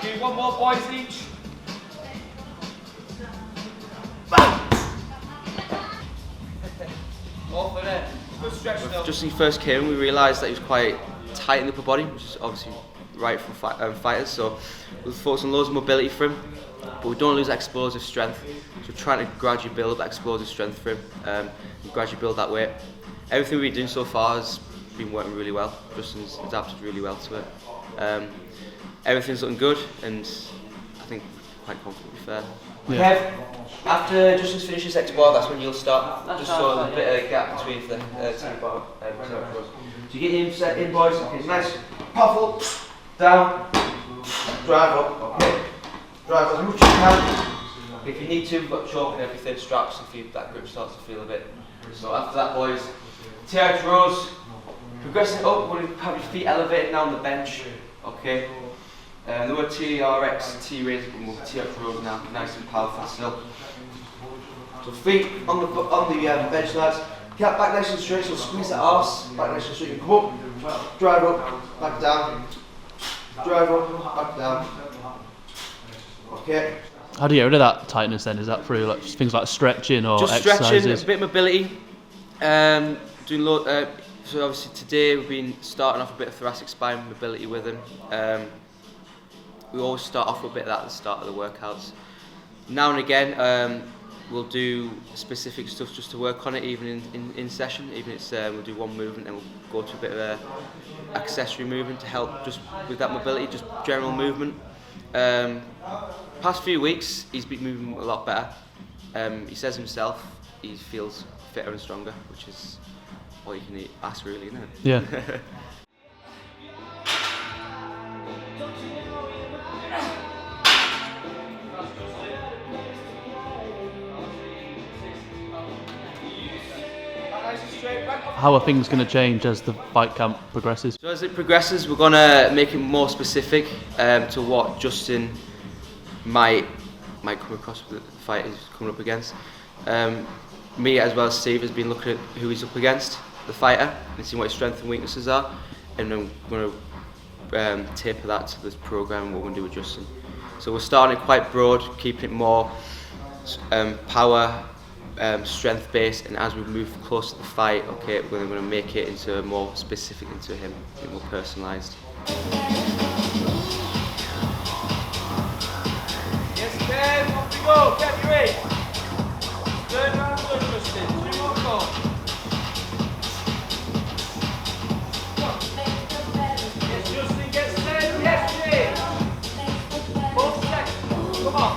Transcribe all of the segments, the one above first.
Thank you. One more, boys, each. Off in it. Good stretch still. Just when he first came, we realised that he was quite tight in the upper body, which is obviously right for fighters. So we'll focus on loads of mobility for him, but we don't lose explosive strength. So we're trying to gradually build that explosive strength for him, and gradually build that weight. Everything we've been doing so far has been working really well. Justin's adapted really well to it. Everything's looking good, and I think quite confident to be fair. Yeah. Kev, after Justin's finishes X bar, that's when you'll start. Just so there's a bit of a gap between the two bar. So you get him set in, boys. Okay, nice. Puff up, down, drive up. Okay, drive as much as you can. If you need to, we've got chalk and everything, straps if that grip starts to feel a bit. So after that, boys, TRX rows. Progressing up, we're going to have your feet elevated now on the bench. Okay. There were TRX, T-raise, but more TRX rows now, nice and powerful still. So feet on the bench, lads. Get back nice and straight, so squeeze that arse, back nice and straight. You come up, drive up, back down, drive up, back down. Okay. How do you get rid of that tightness then? Is that through like things like stretching or just exercises? Stretching, a bit of mobility. Doing so obviously today we've been starting off a bit of thoracic spine mobility with him. We always start off with a bit of that at the start of the workouts. Now and again we'll do specific stuff just to work on it, even in session. Even if it's we'll do one movement and we'll go to a bit of a accessory movement to help just with that mobility, just general movement. Past few weeks he's been moving a lot better. He says himself he feels fitter and stronger, which is all you can ask really, isn't it? Yeah. How are things going to change as the fight camp progresses? So as it progresses, we're going to make it more specific to what Justin might come across with the fight he's coming up against. Me as well as Steve has been looking at who he's up against, the fighter, and seeing what his strengths and weaknesses are, and then we're going to taper that to this program and what we're going to do with Justin. So we're starting it quite broad, keeping it more power, strength based, and as we move close to the fight, okay, we're going to make it into more specific into him, a bit more personalised. Yes, Kev, off we go. Kev, you ready? Turn around, Justin. 2 more go. Yes, Justin, get set. Yes, Jay. 4 seconds. Come on.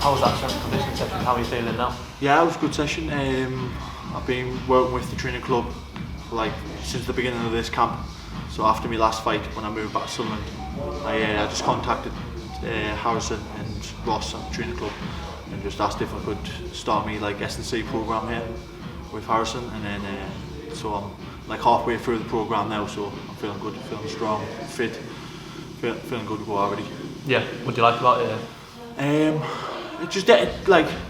How was that strength and conditioning session? How are you feeling now? Yeah, it was a good session. I've been working with the training club like since the beginning of this camp. So after my last fight, when I moved back to Sunderland, I just contacted Harrison and Ross at the training club and just asked if I could start me like S&C program here with Harrison, and then so I'm like halfway through the program now, so I'm feeling good, feeling strong, fit, feeling good to go already. Yeah, what do you like about it? It's just dead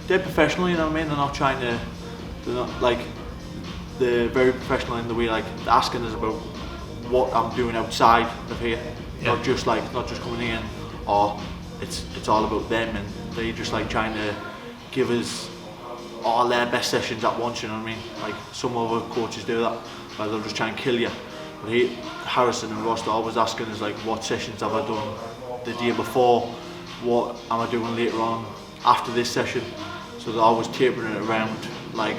professional, you know what I mean? They're not trying to, they're very professional in the way like asking us about what I'm doing outside of here, yeah. not just coming in, or it's all about them, and they just like trying to give us all their best sessions at once, you know what I mean? Like some other coaches do that, where they'll just try and kill you. But Harrison and Ross are always asking us like, what sessions have I done the day before? What am I doing later on after this session? So they're always tapering it around like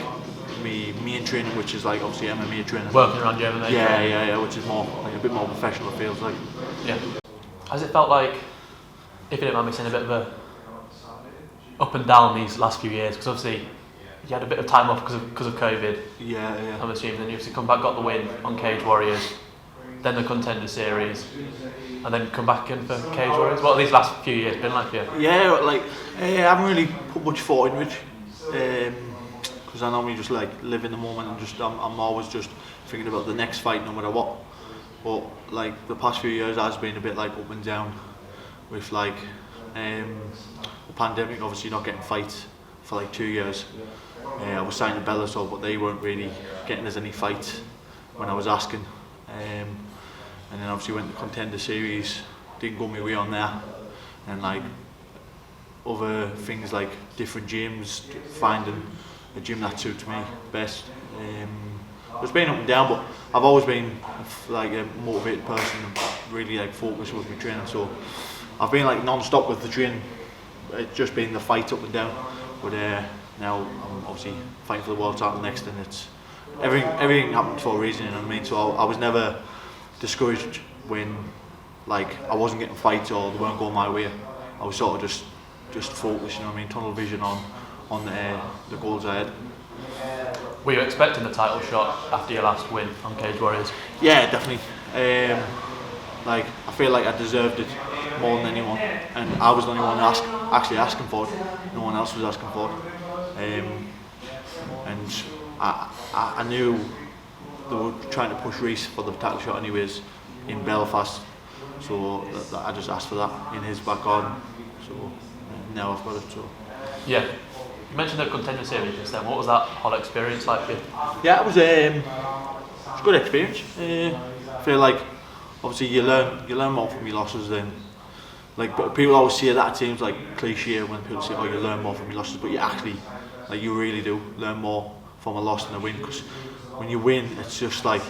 me main training, which is like obviously MMA training. Working around your MMA training? Yeah, which is more like a bit more professional, it feels like. Yeah. Has it felt like, if you don't mind me saying, a bit of a up and down these last few years? Because obviously you had a bit of time off because of COVID. Yeah. I'm assuming. Then you obviously come back, got the win on Cage Warriors, then the Contender Series, and then come back in for Cage Warriors. What have these last few years been like for you? Yeah, like I haven't really put much thought into it, because I normally just like live in the moment and just I'm always just thinking about the next fight no matter what. But like the past few years has been a bit like up and down with like the pandemic, obviously not getting fights for like 2 years. I was signed to Bellator, but they weren't really getting us any fights when I was asking. and then obviously went to Contender Series, didn't go my way on there, and like other things like different gyms, finding a gym that suits me best. It's been up and down, but I've always been like a motivated person and really like focused with my training, so I've been like non-stop with the training. It's just been the fight up and down, but now I'm obviously fighting for the world title next, and it's everything happened for a reason, you know what I mean? So I was never discouraged when like I wasn't getting fights or they weren't going my way. I was sort of just focused, you know what I mean? Tunnel vision on the goals I had. Were you expecting the title shot after your last win on Cage Warriors? Yeah, definitely. Like I feel like I deserved it more than anyone, and I was the only one actually asking for it. No one else was asking for it. And I knew they were trying to push Reece for the title shot anyways in Belfast, so I just asked for that in his back garden. So now I've got it. So yeah. You mentioned the Contender Series just then. What was that whole experience like for you? yeah, it was a good experience. I feel like obviously you learn more from your losses than like. But people always say that, it seems like cliche when people say, "Oh, you learn more from your losses," but you actually, like, you really do learn more from a loss than a win. Because when you win, it's just like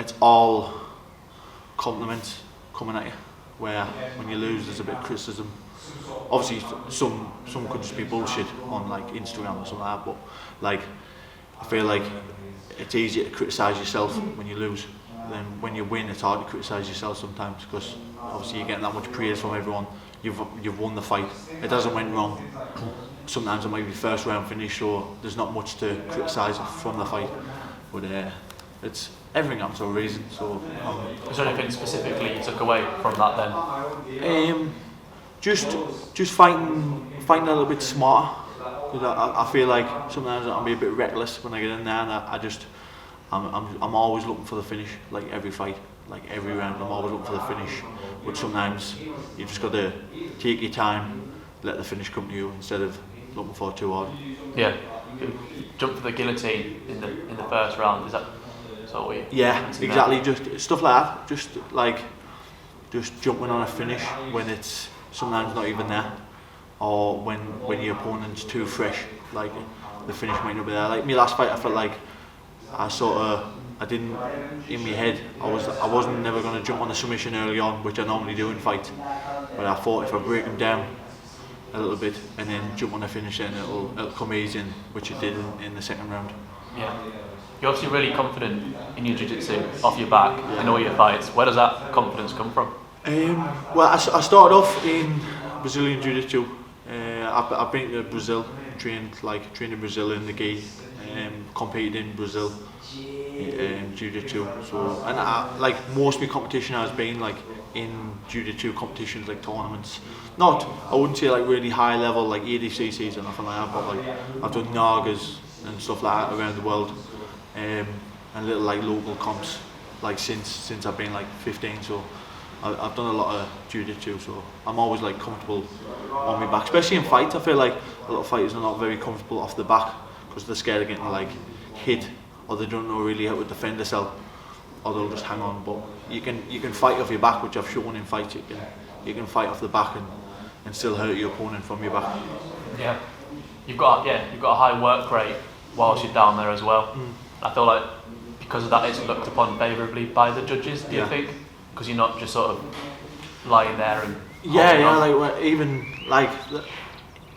it's all compliments coming at you. Where when you lose, there's a bit of criticism. Obviously, some could just be bullshit on like Instagram or something like that, but like I feel like it's easier to criticise yourself when you lose than when you win. It's hard to criticise yourself sometimes because obviously you're getting that much praise from everyone. You've won the fight. It hasn't went wrong. Sometimes it might be first round finish, so there's not much to criticise from the fight. But it's everything happens for a reason. So is there anything specifically you took away from that then? Just fighting a little bit smarter, because I feel like sometimes I'll be a bit reckless when I get in there, and I'm always looking for the finish, like every fight, like every round I'm always looking for the finish, but sometimes you just got to take your time, let the finish come to you instead of looking for it too hard. Yeah, jump for the guillotine in the first round, is that what you... Yeah, exactly, just stuff like that, just jumping on a finish when it's sometimes not even there, or when your opponent's too fresh, like the finish might not be there. Like my last fight, I felt like I didn't, in my head, I wasn't never going to jump on the submission early on, which I normally do in fights, but I thought if I break them down a little bit and then jump on the finish, then it'll come easy, which it did in the second round. Yeah. You're obviously really confident in your jiu-jitsu off your back in all your fights. Where does that confidence come from? Well, I started off in Brazilian Jiu-Jitsu. I've been to Brazil, trained in Brazil in the gi, competed in Brazil Jiu-Jitsu. So, and like most of my competition has been like in Jiu-Jitsu competitions, like tournaments. I wouldn't say like really high level, like ADCCs or nothing like that, but like I've done Nagas and stuff like that around the world, and little like local comps, like since I've been like 15. So I've done a lot of jiu-jitsu, so I'm always like comfortable on my back, especially in fights. I feel like a lot of fighters are not very comfortable off the back because they're scared of getting like hit, or they don't know really how to defend themselves, or they'll just hang on. But you can fight off your back, which I've shown in fights. You can fight off the back and still hurt your opponent from your back. Yeah, you've got a high work rate whilst you're down there as well. I feel like because of that, it's looked upon favourably by the judges. Do you think? Because you're not just sort of lying there and like even like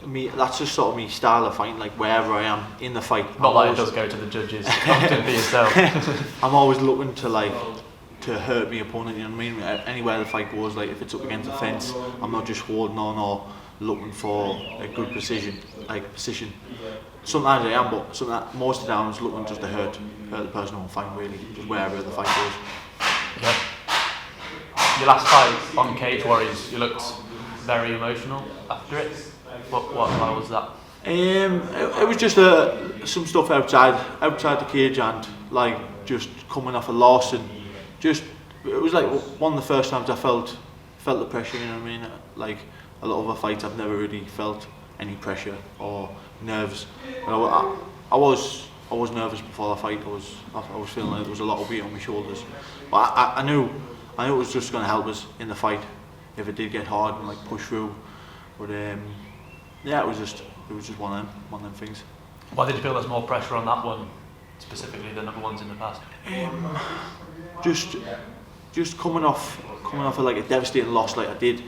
me, that's just sort of me style of fighting, like wherever I am in the fight. Not like it does go to the judges, often for yourself. I'm always looking to hurt my opponent, you know what I mean? Anywhere the fight goes, like if it's up against the fence, I'm not just holding on or looking for a good position. Sometimes I am, but most of the time I'm just looking just to hurt the person I'm fighting, really, just wherever the fight goes. Yeah. Your last fight on Cage Warriors, you looked very emotional after it. What was that? It was just some stuff outside the cage, and like just coming off a loss, and just it was like one of the first times I felt the pressure. You know what I mean? Like a lot of other fights, I've never really felt any pressure or nerves. But I was I was nervous before the fight. I was feeling like there was a lot of weight on my shoulders, but I knew it was just going to help us in the fight if it did get hard and like push through. But yeah, it was just one of them things. Why did you feel there's more pressure on that one specifically than other ones in the past? Just coming off of like a devastating loss like I did,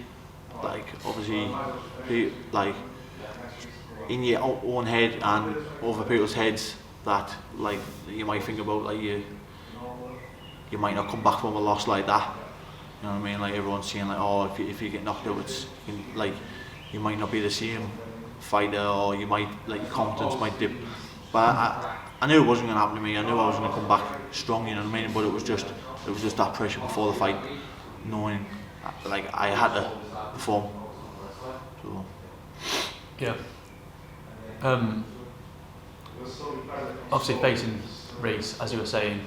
like obviously like in your own head and over people's heads that like you might think about, like you might not come back from a loss like that. You know what I mean? Like everyone's saying like, oh, if you get knocked out, it's like you might not be the same fighter, or you might, like, your confidence might dip. But I knew it wasn't going to happen to me. I knew I was going to come back strong, you know what I mean? But it was just that pressure before the fight, knowing like I had to perform. So yeah. Obviously facing Reece, as you were saying,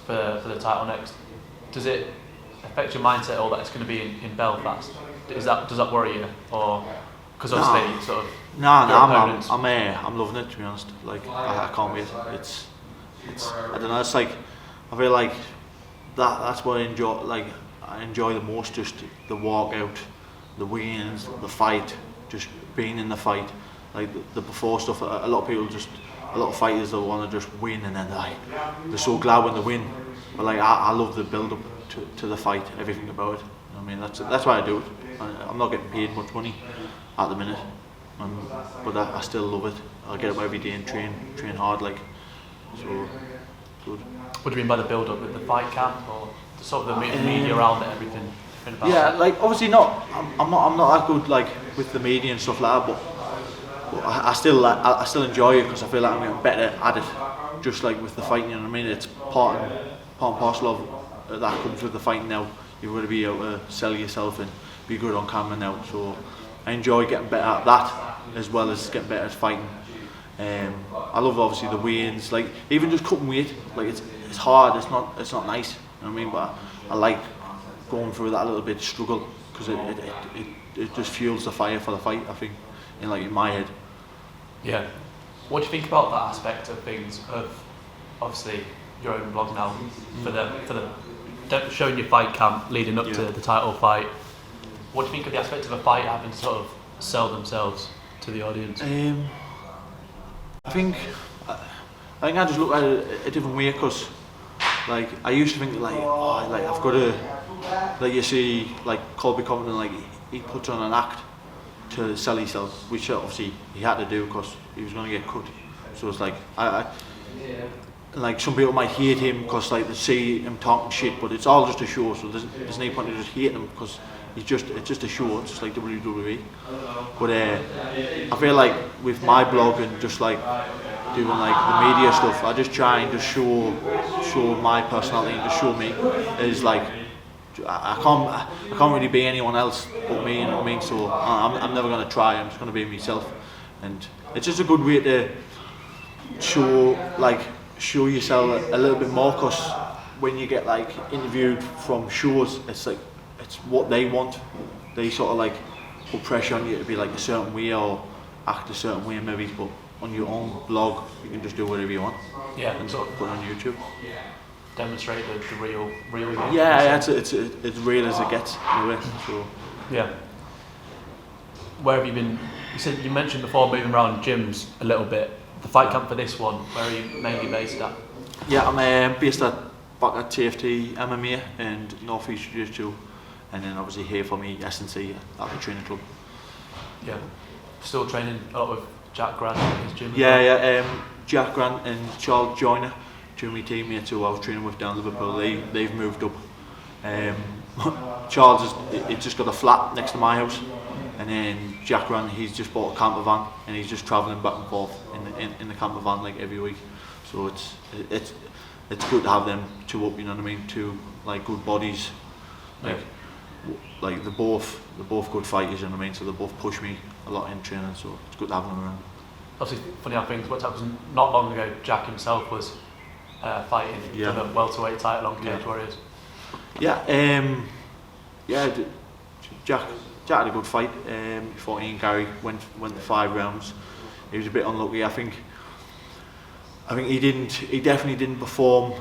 for the title next, does it affect your mindset at all that it's going to be in Belfast? Does that worry you, or because obviously sort of? No, I'm loving it, to be honest. Like I can't wait. It's I don't know. It's like I feel like that's what I enjoy. Like I enjoy the most, just the walkout, the wins, the fight, just being in the fight. Like the before stuff. A lot of fighters that want to just win, and then they're so glad when they win. But like I love the build up to the fight, everything about it. I mean that's why I do it. I'm not getting paid much money at the minute, but I still love it. I get up every day and train hard, like, so good. What do you mean by the build up, with the fight camp or the sort of the media around it, everything? Yeah, like obviously not. I'm not that good like with the media and stuff like that, but I still enjoy it because I feel like I'm getting better at it. Just like with the fighting, you know what I mean? It's part and parcel of that comes with the fighting now. You've got to be able to sell yourself and be good on camera now. So I enjoy getting better at that as well as getting better at fighting. I love obviously the weigh-ins, like even just cutting weight. Like it's hard. It's not nice. You know what I mean? But I like going through that little bit of struggle because it just fuels the fire for the fight. I think in my head. Yeah. What do you think about that aspect of things? Of obviously your own blog now for the showing your fight camp leading up to the title fight. What do you think of the aspect of a fight having to sort of sell themselves to the audience? I think I just look at it a different way because, like, I used to think like, I've got to, like you see, like Colby Covington, like he puts on an act to sell himself, which obviously he had to do because he was going to get cut. So it's like like some people might hate him because like they see him talking shit, but it's all just a show. So there's no point in just hating him because it's just a show. It's just like WWE. But I feel like with my blog and just like doing like the media stuff, I just try and just show my personality and just show me is like I can't really be anyone else but me. You know what I mean? So I'm never gonna try. I'm just gonna be myself, and it's just a good way to show yourself a little bit more. Because when you get like interviewed from shows, it's like it's what they want. They sort of like put pressure on you to be like a certain way or act a certain way maybe, but on your own blog you can just do whatever you want. Yeah, and sort of put it on YouTube. Demonstrate the real you. Yeah, it's real as it gets in a way. So yeah. Where have you been? You mentioned before moving around gyms a little bit. The fight camp for this one, where are you mainly based at? Yeah, I'm based back at TFT MMA and North East Jiu-Jitsu, and then obviously here for me S&C at the training club. Yeah, still training a lot with Jack Grant in his gym. Jack Grant and Charles Joyner, two of my teammates who I was training with down Liverpool. They've moved up. Charles he just got a flat next to my house, and then Jack Grant, he's just bought a camper van and he's just travelling back and forth in the camper van like every week. So it's good to have them two up, you know what I mean? Two like good bodies, like they're both good fighters, you know what I mean? So they both push me a lot in training, so it's good to have them around. Obviously, funny how things worked out, because not long ago Jack himself was fighting for the welterweight title on Cage Warriors. Jack had a good fight. He fought Ian Gary, went the 5 rounds. He was a bit unlucky. I think I think he definitely didn't perform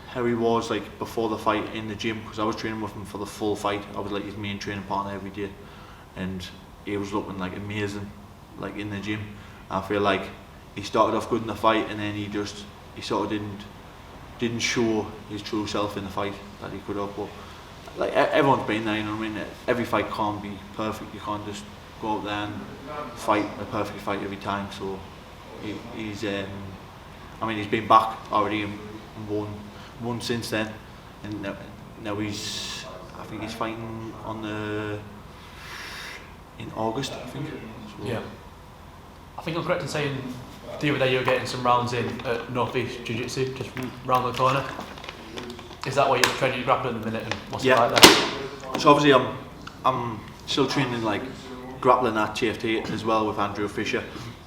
how he was like before the fight in the gym, because I was training with him for the full fight. I was like his main training partner every day, and he was looking like amazing like in the gym. I feel like he started off good in the fight, and then he sort of didn't show his true self in the fight that he could have. But like everyone's been there, you know what I mean? Every fight can't be perfect. You can't just go out there and fight a perfect fight every time. So he's been back already and won since then, and now I think he's fighting in August, I think. So yeah. I think I'm correct in saying the other day you were getting some rounds in at North East Jiu Jitsu, just round the corner. Is that why you're training your grappling at the minute, and what's it like there? So obviously I'm still training like grappling at TFT as well with Andrew Fisher.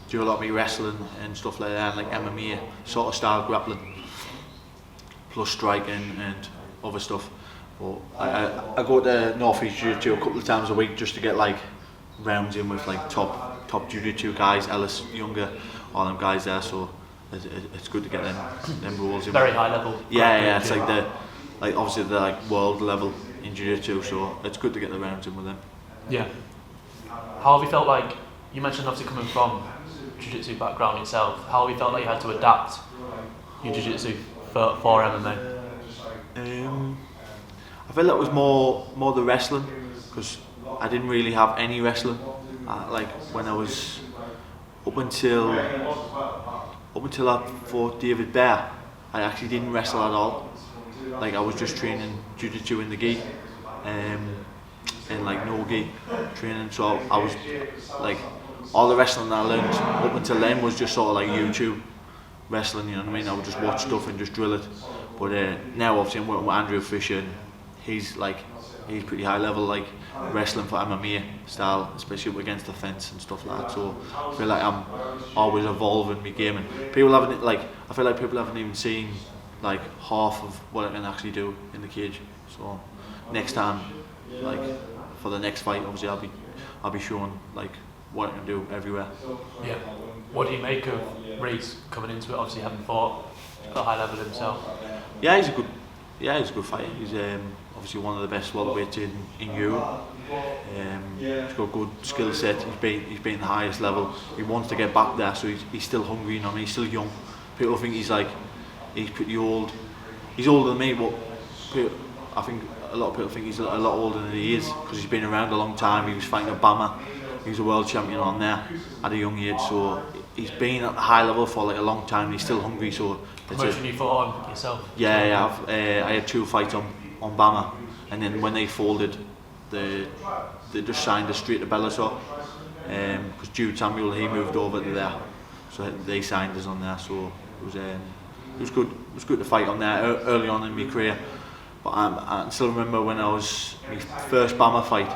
Do a lot of me wrestling and stuff like that, and like MMA sort of style grappling, plus striking and other stuff. But I go to North East Jiu Jitsu a couple of times a week just to get like rounds in with like top Jiu Jitsu guys, Ellis, Younger, all them guys there. So it's good to get them rules in. Very high level. Yeah, it's like obviously they're like world level in Jiu Jitsu, so it's good to get the rounds in with them. Yeah. How have you felt like, you mentioned obviously coming from Jiu Jitsu background yourself, how have you felt like you had to adapt your Jiu Jitsu for MMA? I felt that was more the wrestling, because I didn't really have any wrestling. Like when I was up until I fought David Bear, I actually didn't wrestle at all. Like I was just training Jiu-Jitsu in the gi, and like no gi training. So I was like, all the wrestling that I learned up until then was just sort of like YouTube wrestling, you know what I mean? I would just watch stuff and just drill it. But now obviously I'm working with Andrew Fisher, and he's pretty high level, like wrestling for MMA style, especially against the fence and stuff like that. So I feel like I'm always evolving my game, and I feel like people haven't even seen like half of what I can actually do in the cage. So next time, like for the next fight, obviously I'll be showing like what I can do everywhere. Yeah. What do you make of Reese coming into it? Obviously, having fought at a high level himself. Yeah, he's a good fighter. He's obviously one of the best welterweights in Europe. He's got a good skill set. He's been the highest level. He wants to get back there, so he's still hungry. You know, I mean, he's still young. People think he's pretty old. He's older than me, but I think a lot of people think he's a lot older than he is, because he's been around a long time. He was fighting Obama. He was a world champion on there at a young age, so he's been at a high level for like a long time, and he's still hungry. So promotion you fought on yourself? Yeah, I had 2 fights on Bama, and then when they folded, they just signed us straight to Bellator, because Jude Samuel, he moved over to there, so they signed us on there. So it was good. It was good to fight on there early on in my career. But I still remember when I was my first Bama fight.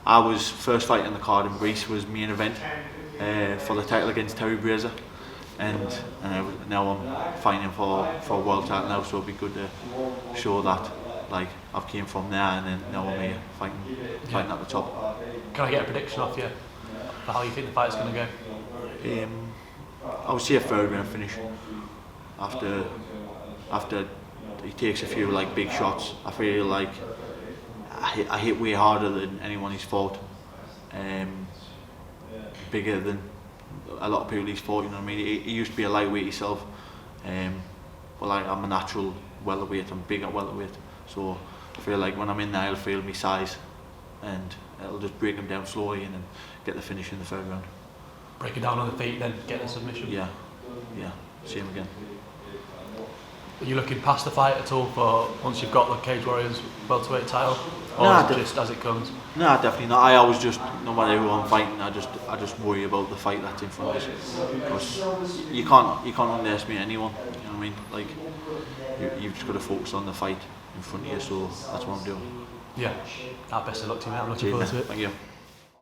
I was first fight in the card in Greece, was main event for the title against Terry Brazier, and now I'm fighting for a world title now. So it'd be good to show that like I've came from there, and then now I'm here fighting at the top. Can I get a prediction off you for how you think the fight's going to go? I would say a third round finish. After he takes a few like big shots, I feel like I hit way harder than anyone he's fought. Bigger than a lot of people he's fought, you know what I mean? He used to be a lightweight himself, but like I'm a natural welterweight. I'm big at welterweight, so I feel like when I'm in there, he'll feel my size, and it'll just break him down slowly and then get the finish in the third round. Break it down on the feet, then get the submission. Yeah, same again. Are you looking past the fight at all for once you've got the Cage Warriors welterweight title, or Nah, is it just as it comes? No, definitely not. I always just, no matter who I'm fighting, I just worry about the fight that's in front of us, because you can't underestimate anyone. You know what I mean? Like you've just got to focus on the fight in front of you. So that's what I'm doing. Yeah. Best of luck to you, mate. I'm looking forward to it. Thank you.